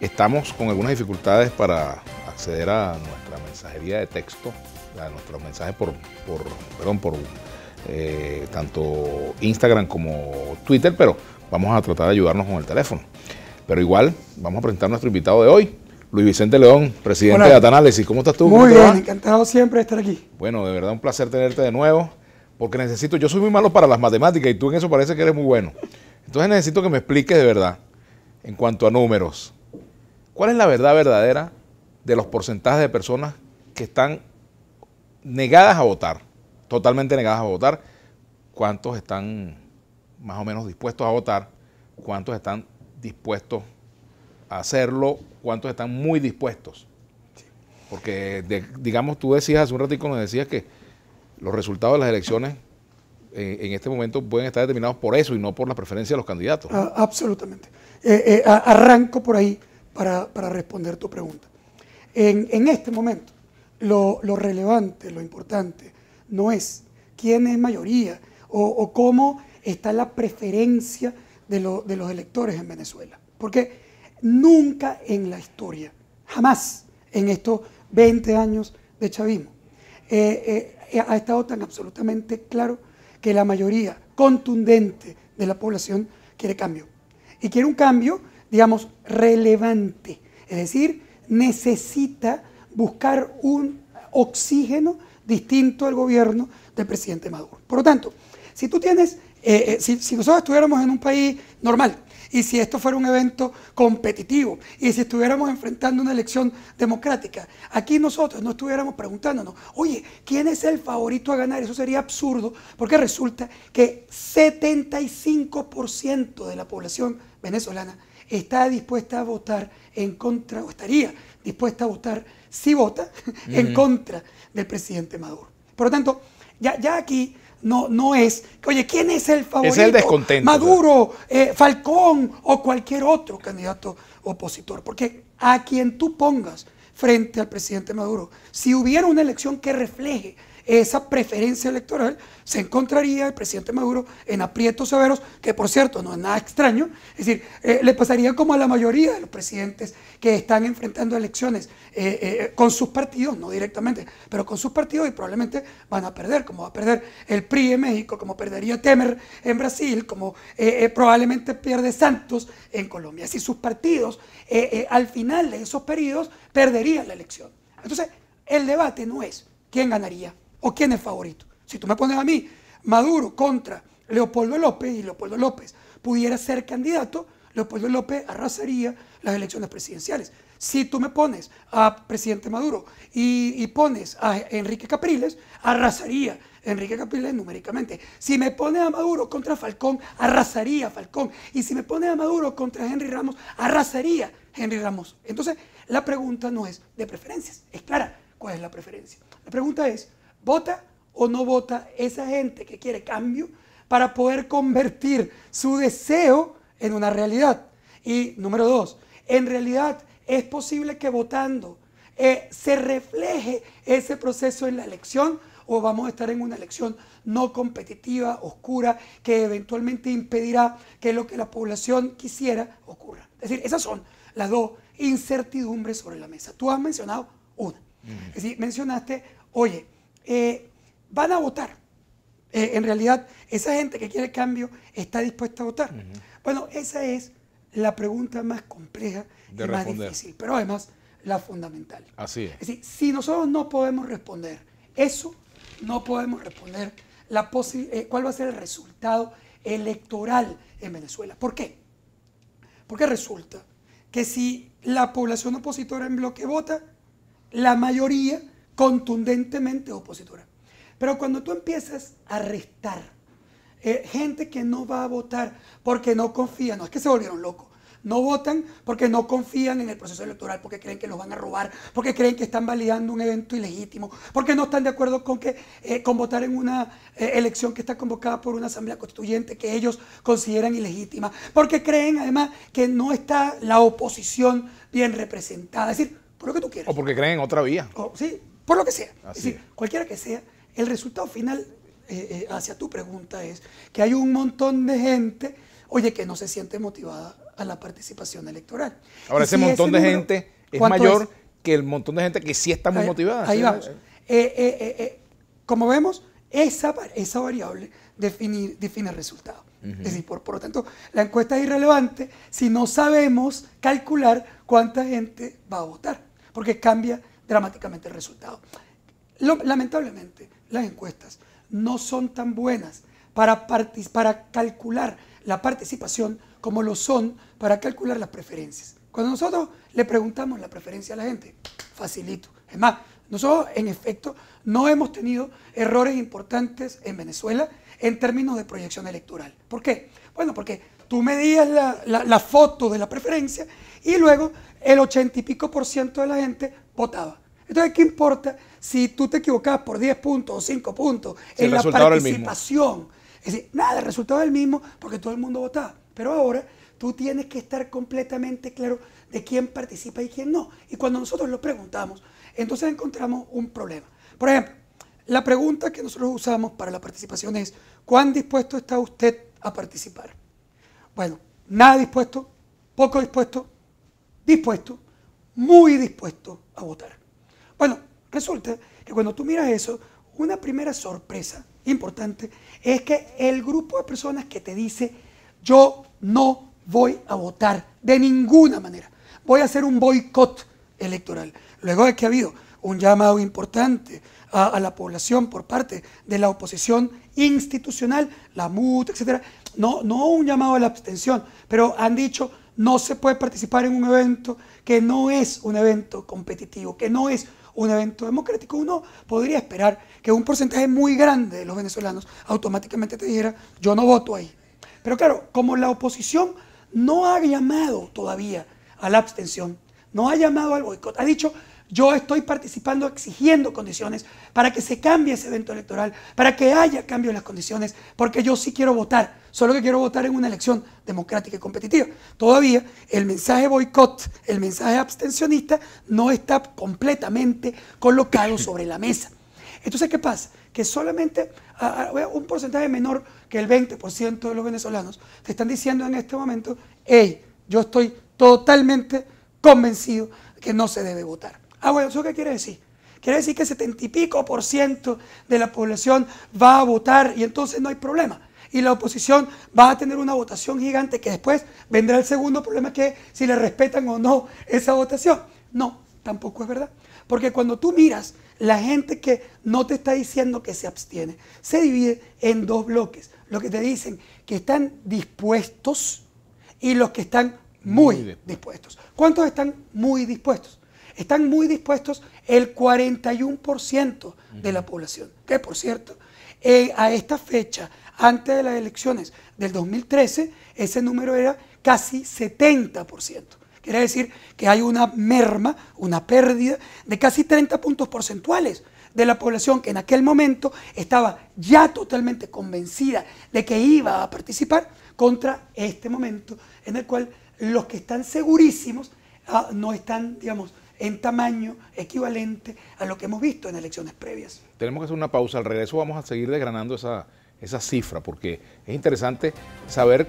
Estamos con algunas dificultades para acceder a nuestra mensajería de texto, a nuestros mensajes por tanto Instagram como Twitter, pero vamos a tratar de ayudarnos con el teléfono. Pero igual, vamos a presentar a nuestro invitado de hoy, Luis Vicente León, presidente de Data-Análisis. ¿Cómo estás tú? Muy bien, encantado siempre de estar aquí. Bueno, de verdad un placer tenerte de nuevo, porque yo soy muy malo para las matemáticas y tú en eso parece que eres muy bueno. Entonces necesito que me expliques de verdad, en cuanto a números, ¿cuál es la verdad verdadera de los porcentajes de personas que están negadas a votar, totalmente negadas a votar? ¿Cuántos están más o menos dispuestos a votar? ¿Cuántos están dispuestos a hacerlo? ¿Cuántos están muy dispuestos? Porque, digamos, tú decías hace un ratito, nos decías que los resultados de las elecciones en este momento pueden estar determinados por eso y no por la preferencia de los candidatos. Absolutamente. Arranco por ahí para responder tu pregunta. En este momento, lo relevante, lo importante, no es quién es mayoría o cómo está la preferencia de los electores en Venezuela. Porque nunca en la historia, jamás en estos 20 años de chavismo, ha estado tan absolutamente claro que la mayoría contundente de la población quiere cambio. Y quiere un cambio, digamos, relevante. Es decir, necesita buscar un oxígeno distinto al gobierno del presidente Maduro. Por lo tanto, si tú tienes, si nosotros estuviéramos en un país normal, y si esto fuera un evento competitivo, y si estuviéramos enfrentando una elección democrática, aquí nosotros no estuviéramos preguntándonos, oye, ¿quién es el favorito a ganar? Eso sería absurdo, porque resulta que 75% de la población venezolana está dispuesta a votar en contra, o estaría dispuesta a votar, si vota, en contra del presidente Maduro. Por lo tanto, ya aquí no es, oye, ¿quién es el favorito? Es el descontento. Maduro, Falcón o cualquier otro candidato opositor. Porque a quien tú pongas frente al presidente Maduro, si hubiera una elección que refleje esa preferencia electoral, se encontraría el presidente Maduro en aprietos severos, que por cierto no es nada extraño, es decir, le pasaría como a la mayoría de los presidentes que están enfrentando elecciones con sus partidos, no directamente, pero con sus partidos, y probablemente van a perder, como va a perder el PRI en México, como perdería Temer en Brasil, como probablemente pierde Santos en Colombia. Si sus partidos al final de esos periodos perderían la elección. Entonces, el debate no es quién ganaría o quién es favorito. Si tú me pones a mí, Maduro contra Leopoldo López, y Leopoldo López pudiera ser candidato, Leopoldo López arrasaría las elecciones presidenciales. Si tú me pones a presidente Maduro y pones a Enrique Capriles, arrasaría Enrique Capriles numéricamente. Si me pones a Maduro contra Falcón, arrasaría Falcón. Y si me pones a Maduro contra Henry Ramos, arrasaría Henry Ramos. Entonces, la pregunta no es de preferencias, es clara cuál es la preferencia. La pregunta es, ¿vota o no vota esa gente que quiere cambio para poder convertir su deseo en una realidad? Y número dos, ¿en realidad es posible que votando se refleje ese proceso en la elección, o vamos a estar en una elección no competitiva, oscura, que eventualmente impedirá que lo que la población quisiera ocurra? Es decir, esas son las dos incertidumbres sobre la mesa. Tú has mencionado una. Es decir, mencionaste, oye, van a votar. En realidad, esa gente que quiere cambio está dispuesta a votar. Bueno, esa es la pregunta más compleja y más difícil, pero además la fundamental. Así es. Es decir, si nosotros no podemos responder eso, no podemos responder cuál va a ser el resultado electoral en Venezuela. ¿Por qué? Porque resulta que si la población opositora en bloque vota, la mayoría contundentemente opositora. Pero cuando tú empiezas a restar gente que no va a votar porque no confía, no es que se volvieron locos, no votan porque no confían en el proceso electoral, porque creen que los van a robar, porque creen que están validando un evento ilegítimo, porque no están de acuerdo con votar en una elección que está convocada por una asamblea constituyente que ellos consideran ilegítima, porque creen además que no está la oposición bien representada. Es decir, por lo que tú quieras. O porque creen en otra vía. Sí, por lo que sea. Así es decir, cualquiera que sea, el resultado final hacia tu pregunta es que hay un montón de gente, oye, que no se siente motivada a la participación electoral. Ahora, Y ese si montón ese de número, gente es ¿cuánto mayor es? que el montón de gente que sí está muy motivada. Ahí ¿Sí? vamos. Como vemos, esa variable define el resultado. Es decir, por lo tanto, la encuesta es irrelevante si no sabemos calcular cuánta gente va a votar, porque cambia dramáticamente el resultado. Lamentablemente, las encuestas no son tan buenas para calcular la participación como lo son para calcular las preferencias. Cuando nosotros le preguntamos la preferencia a la gente, facilito. Es más, nosotros en efecto no hemos tenido errores importantes en Venezuela en términos de proyección electoral. ¿Por qué? Bueno, porque tú medías la foto de la preferencia y luego el 80 y pico % de la gente votaba. Entonces, ¿qué importa si tú te equivocabas por 10 puntos o 5 puntos Si en la resultado era el mismo. participación? Es decir, nada, el resultado es el mismo porque todo el mundo votaba. Pero ahora tú tienes que estar completamente claro de quién participa y quién no. Y cuando nosotros lo preguntamos, entonces encontramos un problema. Por ejemplo, la pregunta que nosotros usamos para la participación es: ¿cuán dispuesto está usted a participar? Bueno, nada dispuesto, poco dispuesto, dispuesto, muy dispuesto a votar. Bueno, resulta que cuando tú miras eso, una primera sorpresa importante es que el grupo de personas que te dice: yo no voy a votar de ninguna manera, voy a hacer un boicot electoral, luego de que ha habido un llamado importante a la población por parte de la oposición institucional, la MUT, etc. No un llamado a la abstención, pero han dicho: no se puede participar en un evento que no es un evento competitivo, que no es un evento democrático. Uno podría esperar que un porcentaje muy grande de los venezolanos automáticamente te dijera: yo no voto ahí. Pero claro, como la oposición no ha llamado todavía a la abstención, no ha llamado al boicot, ha dicho: yo estoy participando exigiendo condiciones para que se cambie ese evento electoral, para que haya cambio en las condiciones, porque yo sí quiero votar, solo que quiero votar en una elección democrática y competitiva. Todavía el mensaje boicot, el mensaje abstencionista no está completamente colocado sobre la mesa. Entonces, ¿qué pasa? Que solamente un porcentaje menor que el 20% de los venezolanos te están diciendo en este momento: hey, yo estoy totalmente convencido que no se debe votar. Bueno, ¿eso qué quiere decir? Quiere decir que 70 y pico % de la población va a votar y entonces no hay problema. Y la oposición va a tener una votación gigante que después vendrá el segundo problema, que es si le respetan o no esa votación. No, tampoco es verdad. Porque cuando tú miras, la gente que no te está diciendo que se abstiene, se divide en dos bloques. Los que te dicen que están dispuestos y los que están muy dispuestos. ¿Cuántos están muy dispuestos? Están muy dispuestos el 41% de la población, que por cierto, a esta fecha, antes de las elecciones del 2013, ese número era casi 70%. Quiere decir que hay una merma, una pérdida de casi 30 puntos porcentuales de la población que en aquel momento estaba ya totalmente convencida de que iba a participar, contra este momento en el cual los que están segurísimos no están, digamos, en tamaño equivalente a lo que hemos visto en elecciones previas. Tenemos que hacer una pausa. Al regreso vamos a seguir desgranando esa cifra, porque es interesante saber